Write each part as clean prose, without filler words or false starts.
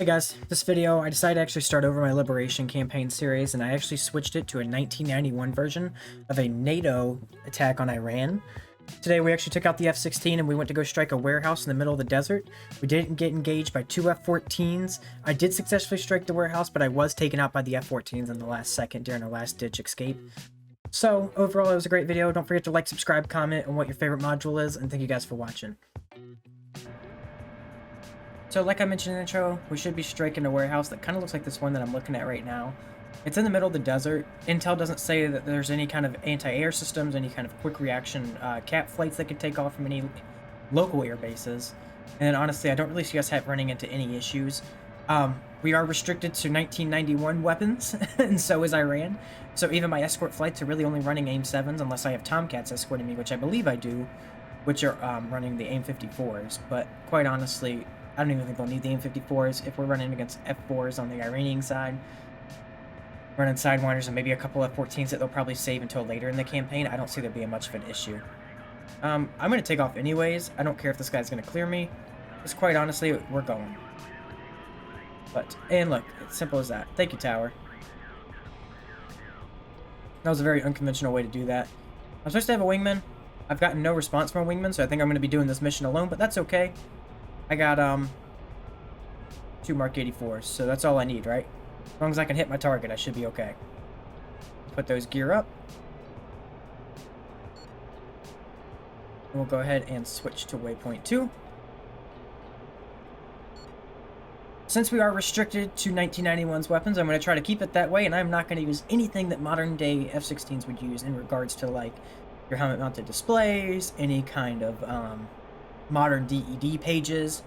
Hey guys, this video I decided to actually start over my Liberation campaign series, and I actually switched it to a 1991 version of a NATO attack on Iran. Today we actually took out the F-16 and we went to go strike a warehouse in the middle of the desert. We didn't get engaged by two F-14s. I did successfully strike the warehouse, but I was taken out by the F-14s in the last second during our last ditch escape. So overall it was a great video. Don't forget to like, subscribe, comment on what your favorite module is, and thank you guys for watching. So like I mentioned in the intro, we should be striking a warehouse that kind of looks like this one that I'm looking at right now. It's in the middle of the desert. Intel doesn't say that there's any kind of anti-air systems, any kind of quick reaction cap flights that can take off from any local air bases. And honestly, I don't really see us running into any issues. We are restricted to 1991 weapons, and so is Iran. So even my escort flights are really only running AIM-7s unless I have Tomcats escorting me, which I believe I do, which are running the AIM-54s. But quite honestly, I don't even think we'll need the AIM-54s if we're running against F-4s on the Iranian side. Running Sidewinders and maybe a couple F-14s that they'll probably save until later in the campaign. I don't see there being much of an issue. I'm going to take off anyways. I don't care if this guy's going to clear me. Just quite honestly, we're going. And look, it's simple as that. Thank you, tower. That was a very unconventional way to do that. I'm supposed to have a wingman. I've gotten no response from a wingman, so I think I'm going to be doing this mission alone, but that's okay. I got, 2 Mark 84s, so that's all I need, right? As long as I can hit my target, I should be okay. Put those gear up. And we'll go ahead and switch to waypoint 2. Since we are restricted to 1991's weapons, I'm going to try to keep it that way, and I'm not going to use anything that modern-day F-16s would use in regards to, like, your helmet-mounted displays, any kind of, modern DED pages,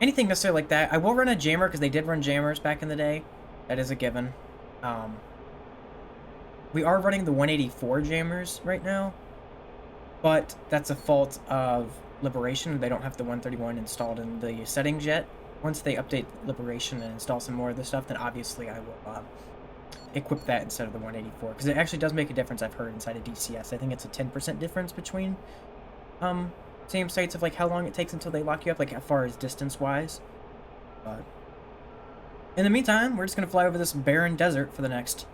anything necessarily like that. I will run a jammer because they did run jammers back in the day. That is a given. We are running the 184 jammers right now, but that's a fault of Liberation. They don't have the 131 installed in the settings yet. Once they update Liberation and install some more of the stuff, then obviously I will equip that instead of the 184, because it actually does make a difference. I've heard inside of DCS. I think it's a 10% difference between same sites of like how long it takes until they lock you up, like as far as distance wise. But in the meantime, we're just gonna fly over this barren desert for the next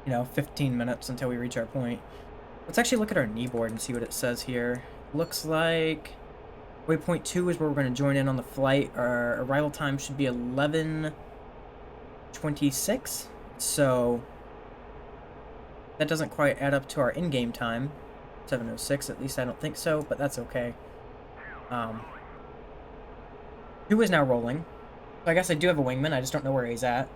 15 minutes until we reach our point. Let's actually look at our knee board and see what it says here. Looks like waypoint 2 is where we're going to join in on the flight. Our arrival time should be 11:26, so that doesn't quite add up to our in-game time. 7:06, at least I don't think so, but that's okay. 2 is now rolling. So I guess I do have a wingman, I just don't know where he's at.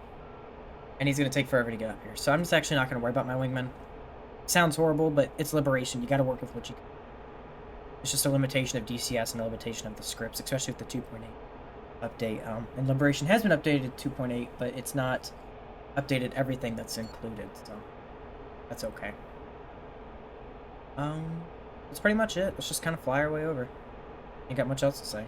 And he's going to take forever to get up here. So I'm just actually not going to worry about my wingman. Sounds horrible, but it's Liberation. You got to work with what you can. It's just a limitation of DCS and a limitation of the scripts, especially with the 2.8 update. And Liberation has been updated to 2.8, but it's not updated everything that's included, so that's okay. That's pretty much it. Let's just kind of fly our way over. Ain't got much else to say.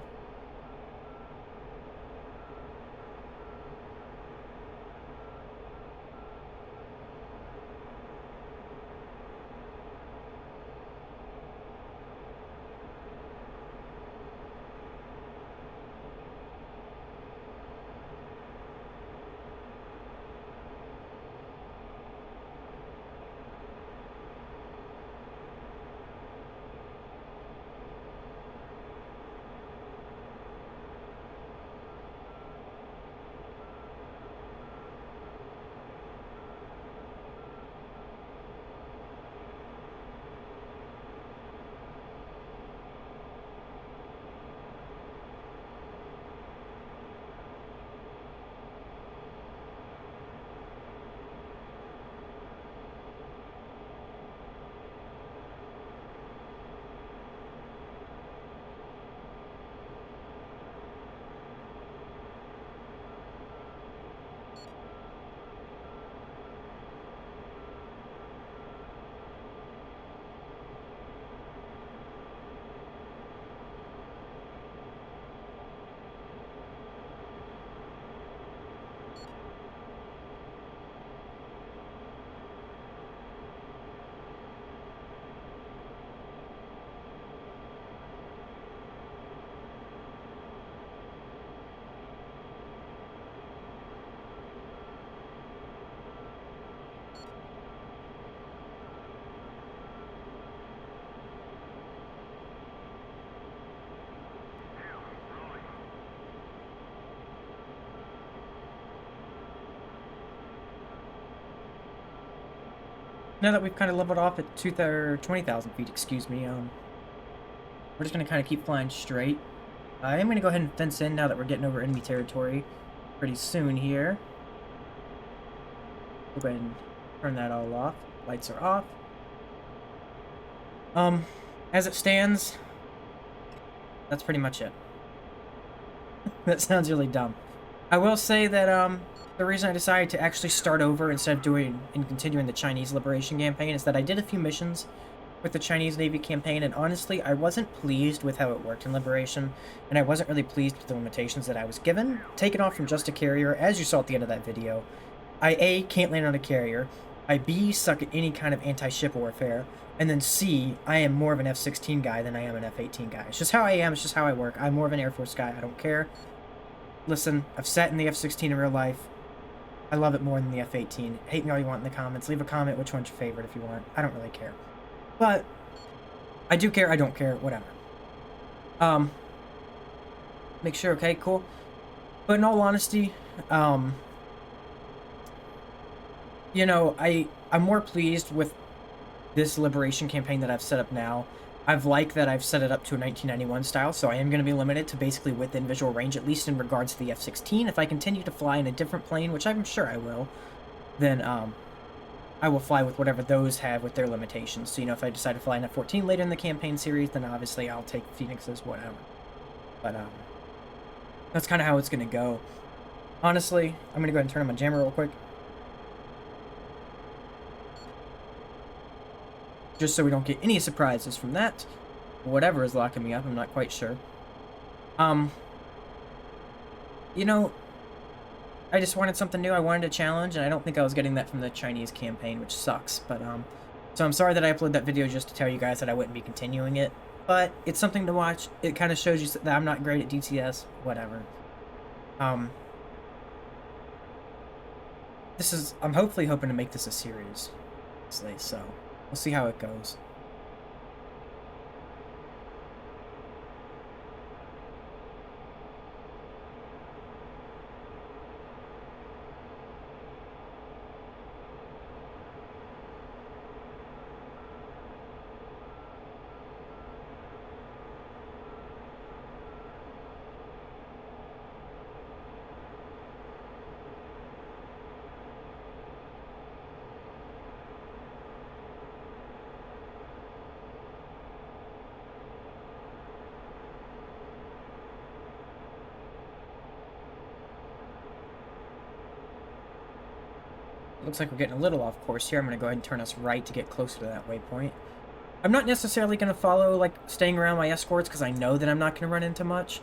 Now that we've kind of leveled off at 20,000 feet, excuse me, we're just going to kind of keep flying straight. I am going to go ahead and fence in now that we're getting over enemy territory pretty soon here. We'll go ahead and turn that all off. Lights are off. As it stands, that's pretty much it. That sounds really dumb. I will say that, the reason I decided to actually start over instead of doing and continuing the Chinese Liberation campaign is that I did a few missions with the Chinese Navy campaign, and honestly, I wasn't pleased with how it worked in Liberation, and I wasn't really pleased with the limitations that I was given. Taken off from just a carrier, as you saw at the end of that video, I A, can't land on a carrier, I B, suck at any kind of anti-ship warfare, and then C, I am more of an F-16 guy than I am an F-18 guy. It's just how I am, it's just how I work. I'm more of an Air Force guy, I don't care. Listen, I've sat in the F-16 in real life. I love it more than the F-18. Hate me all you want in the comments. Leave a comment which one's your favorite if you want. I don't really care. But I do care, I don't care, whatever. Make sure, okay, cool. But in all honesty, you know, I'm more pleased with this Liberation campaign that I've set up now. I've liked that I've set it up to a 1991 style, so I am going to be limited to basically within visual range, at least in regards to the F-16. If I continue to fly in a different plane, which I'm sure I will, then, I will fly with whatever those have with their limitations. So, you know, if I decide to fly an F-14 later in the campaign series, then obviously I'll take Phoenixes, whatever. But, that's kind of how it's going to go. Honestly, I'm going to go ahead and turn on my jammer real quick. Just so we don't get any surprises from that. Whatever is locking me up, I'm not quite sure. You know, I just wanted something new. I wanted a challenge, and I don't think I was getting that from the Chinese campaign, which sucks. But, so I'm sorry that I uploaded that video just to tell you guys that I wouldn't be continuing it. But it's something to watch. It kind of shows you that I'm not great at DCS. Whatever. I'm hopefully hoping to make this a series. So, we'll see how it goes. Looks like we're getting a little off course here. I'm going to go ahead and turn us right to get closer to that waypoint. I'm not necessarily going to follow, like, staying around my escorts, because I know that I'm not going to run into much.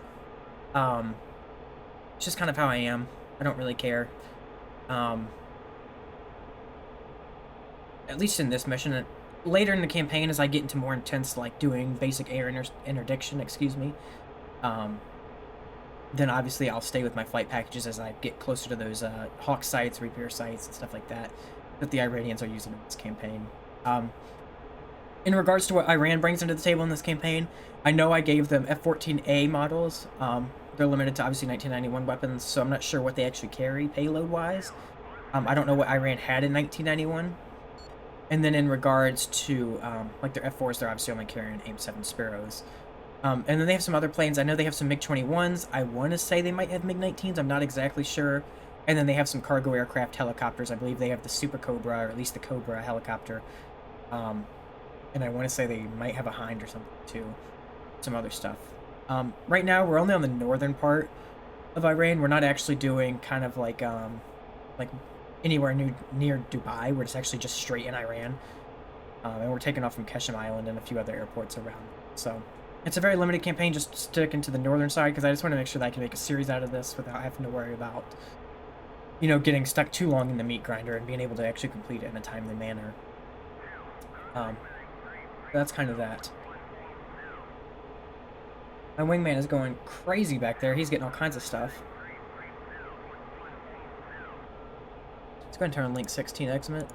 It's just kind of how I am. I don't really care. At least in this mission. Later in the campaign, as I get into more intense, like, doing basic air interdiction, excuse me, then obviously I'll stay with my flight packages as I get closer to those Hawk sites, repair sites, and stuff like that the Iranians are using in this campaign. In regards to what Iran brings into the table in this campaign, I know I gave them F-14A models. They're limited to obviously 1991 weapons, so I'm not sure what they actually carry payload-wise. I don't know what Iran had in 1991. And then in regards to like their F-4s, they're obviously only carrying AIM-7 Sparrows. And then they have some other planes. I know they have some MiG-21s. I want to say they might have MiG-19s. I'm not exactly sure. And then they have some cargo aircraft helicopters. I believe they have the Super Cobra, or at least the Cobra helicopter. And I want to say they might have a Hind or something, too. Some other stuff. Right now, we're only on the northern part of Iran. We're not actually doing kind of like anywhere near Dubai. We're just actually just straight in Iran. And we're taking off from Keshem Island and a few other airports around. So it's a very limited campaign, just sticking to the northern side, because I just want to make sure that I can make a series out of this without having to worry about, you know, getting stuck too long in the meat grinder and being able to actually complete it in a timely manner. That's kind of that. My wingman is going crazy back there. He's getting all kinds of stuff. Let's go ahead and turn on Link 16 Exmit.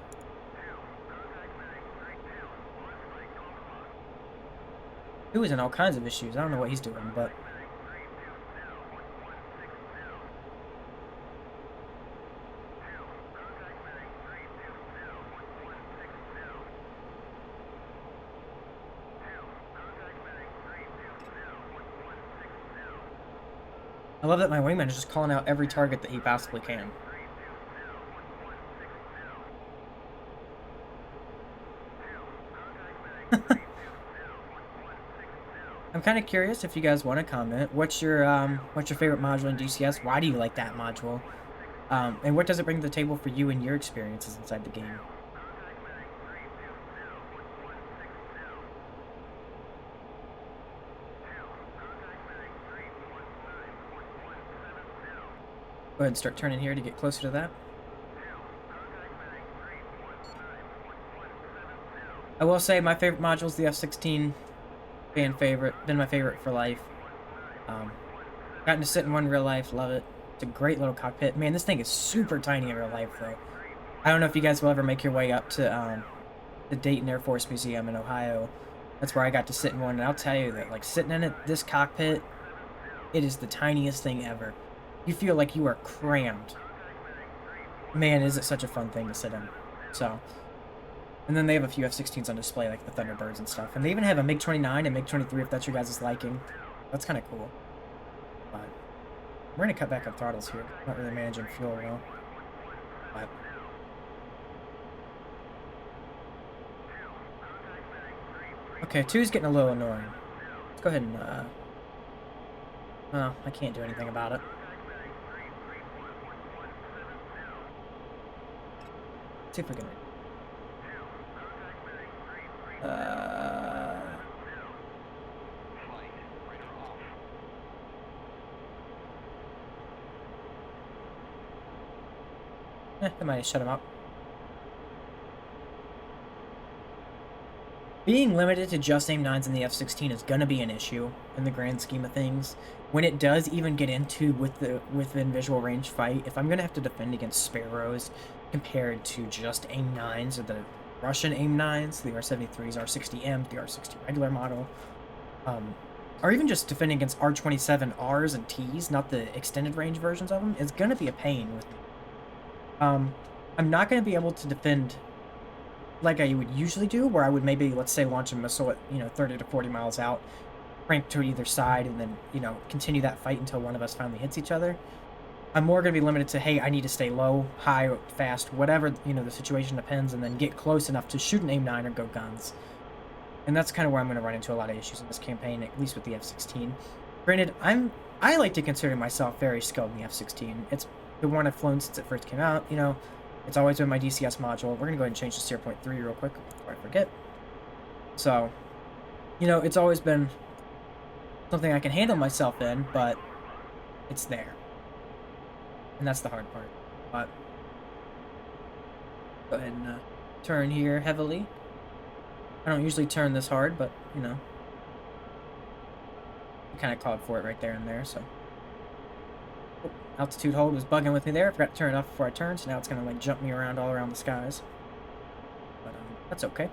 He was in all kinds of issues. I don't know what he's doing, but... I love that my wingman is just calling out every target that he possibly can. I'm kind of curious if you guys want to comment. What's your favorite module in DCS? Why do you like that module? And what does it bring to the table for you and your experiences inside the game? Go ahead and start turning here to get closer to that. I will say my favorite module is the F-16 fan favorite. Been my favorite for life. Gotten to sit in one in real life. Love it. It's a great little cockpit. Man, this thing is super tiny in real life, though. I don't know if you guys will ever make your way up to the Dayton Air Force Museum in Ohio. That's where I got to sit in one, and I'll tell you that, like, sitting in it, this cockpit, it is the tiniest thing ever. You feel like you are crammed. Man, is it such a fun thing to sit in. So, and then they have a few F-16s on display, like the Thunderbirds and stuff. And they even have a MiG-29 and MiG-23 if that's your guys' liking. That's kind of cool. But we're going to cut back up throttles here. Not really managing fuel well. But okay, 2's getting a little annoying. Let's go ahead and, well, I can't do anything about it. Let's see if we can... I might shut him up. Being limited to just AIM-9s in the F-16 is gonna be an issue in the grand scheme of things. When it does even get into within visual range fight, if I'm gonna have to defend against Sparrows compared to just AIM-9s or the Russian AIM-9s, the R-73s, R-60M, the R-60 regular model, or even just defending against R-27Rs and Ts, not the extended range versions of them, it's gonna be a pain with me. I'm not going to be able to defend like I would usually do, where I would maybe, let's say, launch a missile at, 30 to 40 miles out, crank to either side, and then, continue that fight until one of us finally hits each other. I'm more going to be limited to, hey, I need to stay low, high, fast, whatever, the situation depends, and then get close enough to shoot an AIM-9 or go guns. And that's kind of where I'm going to run into a lot of issues in this campaign, at least with the F-16. Granted, I like to consider myself very skilled in the F-16. It's the one I've flown since it first came out, It's always been my DCS module. We're going to go ahead and change to 0.3 real quick before I forget. So, it's always been something I can handle myself in, but it's there. And that's the hard part. But go ahead and turn here heavily. I don't usually turn this hard, but, I kind of called for it right there and there, so... Altitude hold was bugging with me there. I forgot to turn it off before I turned, so now it's going to, like, jump me around all around the skies. But, that's okay.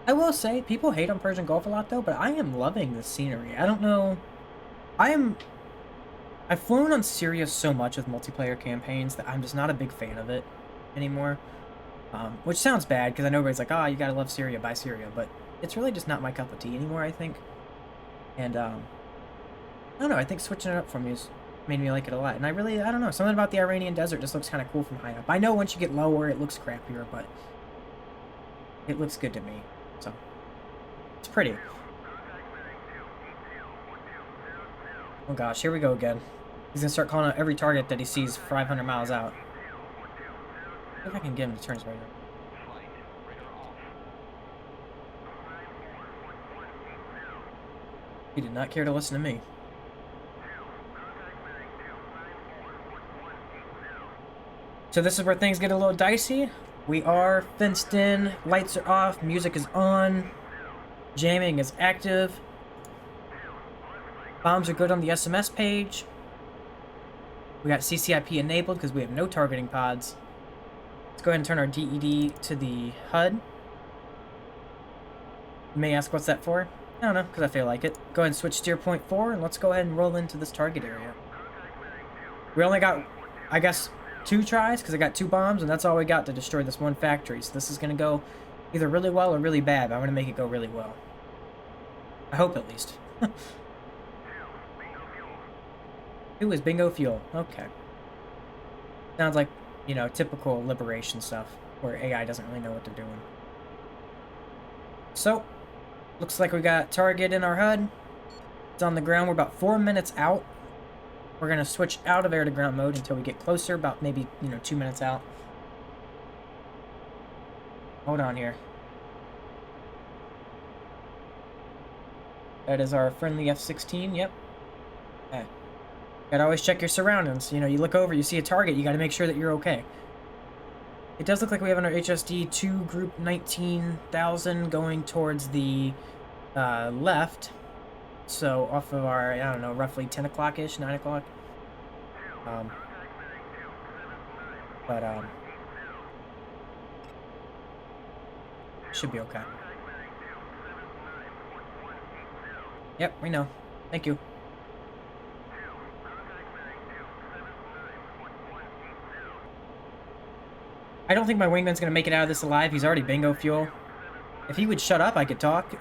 I will say, people hate on Persian Gulf a lot, though, but I am loving the scenery. I don't know... I've flown on Syria so much with multiplayer campaigns that I'm just not a big fan of it anymore. Which sounds bad, because I know everybody's like, you gotta love Syria, buy Syria, but it's really just not my cup of tea anymore, I think. And, I don't know, I think switching it up for me has made me like it a lot. And I don't know, something about the Iranian desert just looks kind of cool from high up. I know once you get lower, it looks crappier, but it looks good to me, so it's pretty. Oh gosh, here we go again. He's gonna start calling out every target that he sees 500 miles out. See if I can get him to turn his radar. He did not care to listen to me. So this is where things get a little dicey. We are fenced in, lights are off, music is on, jamming is active, bombs are good on the SMS page. We got CCIP enabled because we have no targeting pods. Let's go ahead and turn our DED to the HUD. You may ask what's that for? I don't know, because I feel like it. Go ahead and switch to 0.4, and let's go ahead and roll into this target area. We only got, I guess, 2 tries, because I got 2 bombs, and that's all we got to destroy this one factory. So this is going to go Either really well or really bad, but I'm going to make it go really well. I hope, at least. 2 is bingo fuel. Okay. Sounds like, you know, typical liberation stuff, where AI doesn't really know what they're doing. So, looks like we got target in our HUD. It's on the ground. We're about 4 minutes out. We're going to switch out of air-to-ground mode until we get closer, about maybe, you know, 2 minutes out. Hold on here. That is our friendly F-16, yep. Okay. Gotta always check your surroundings. You know, you look over, you see a target, you gotta make sure that you're okay. It does look like we have our HSD 2 group 19,000 going towards the left. So off of our, I don't know, roughly 10 o'clock-ish, 9 o'clock. Should be okay. Yep, we know. Thank you. I don't think my wingman's gonna make it out of this alive. He's already bingo fuel. If he would shut up, I could talk.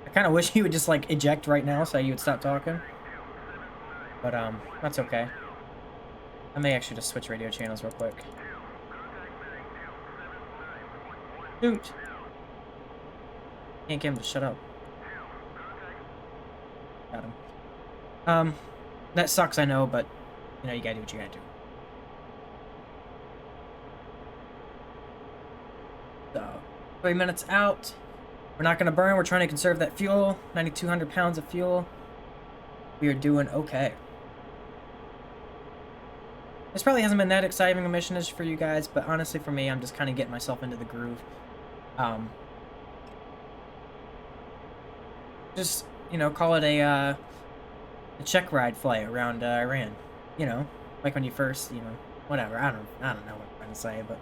I kind of wish he would just, like, eject right now so you would stop talking. But, that's okay. I may actually just switch radio channels real quick. Shoot! Can't get him to shut up. Got him. That sucks, I know, but, you know, you gotta do what you gotta do. So, 3 minutes out. We're not gonna burn, we're trying to conserve that fuel. 9,200 pounds of fuel. We are doing okay. This probably hasn't been that exciting a mission as for you guys, but honestly for me, I'm just kind of getting myself into the groove. Just, you know, call it a check ride flight around Iran. You know, like when you first, you know, whatever. I don't know what I'm trying to say, but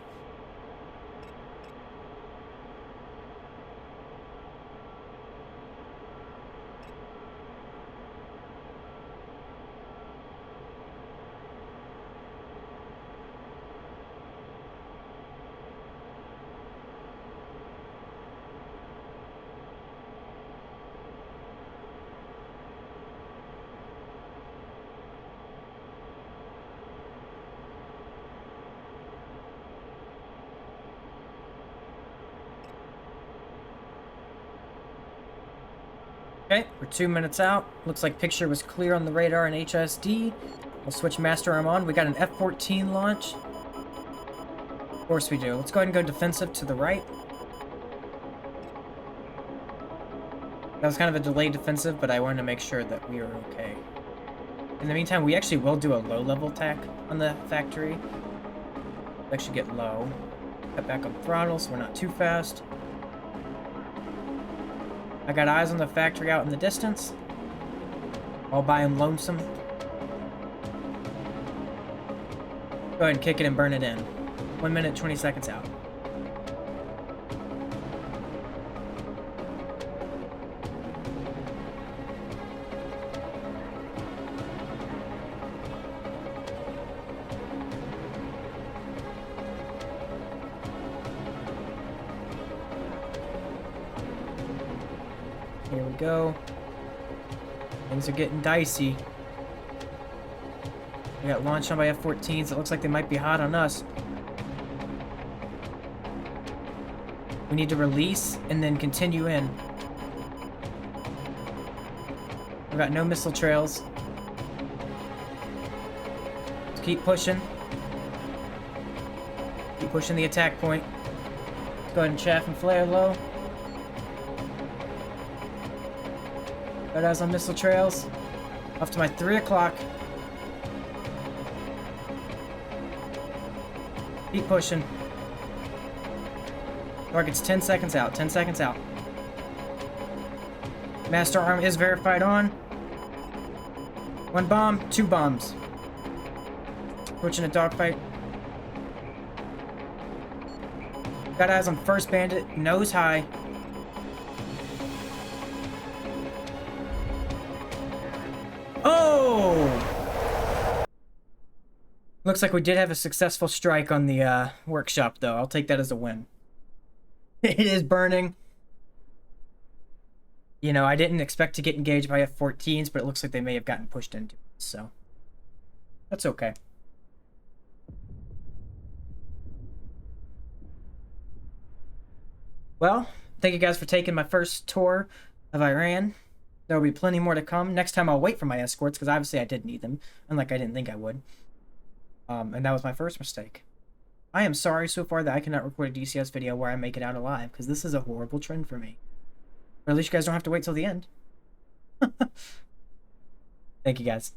okay, we're 2 minutes out. Looks like picture was clear on the radar and HSD. We'll switch master arm on. We got an F-14 launch. Of course we do. Let's go ahead and go defensive to the right. That was kind of a delayed defensive, but I wanted to make sure that we were okay. In the meantime, we actually will do a low-level attack on the factory. We'll actually get low. Cut back on throttle so we're not too fast. I got eyes on the factory out in the distance. All by him lonesome. Go ahead and kick it and burn it in. 1 minute, 20 seconds out. Here we go. Things are getting dicey. We got launched on by F-14s. It looks like they might be hot on us. We need to release and then continue in. We've got no missile trails. Let's keep pushing. Keep pushing the attack point. Let's go ahead and chaff and flare low. Got eyes on missile trails. Off to my 3 o'clock. Keep pushing. Target's 10 seconds out. 10 seconds out. Master arm is verified on. 1 bomb, 2 bombs. Switching a dogfight. Got eyes on first bandit. Nose high. Looks like we did have a successful strike on the workshop, though. I'll take that as a win. It is burning. You know, I didn't expect to get engaged by F-14s, but it looks like they may have gotten pushed into it, so that's okay. Well, thank you guys for taking my first tour of Iran. There will be plenty more to come. Next time I'll wait for my escorts, because obviously I did need them, unlike I didn't think I would. And that was my first mistake. I am sorry so far that I cannot record a DCS video where I make it out alive, because this is a horrible trend for me. But at least you guys don't have to wait till the end. Thank you guys.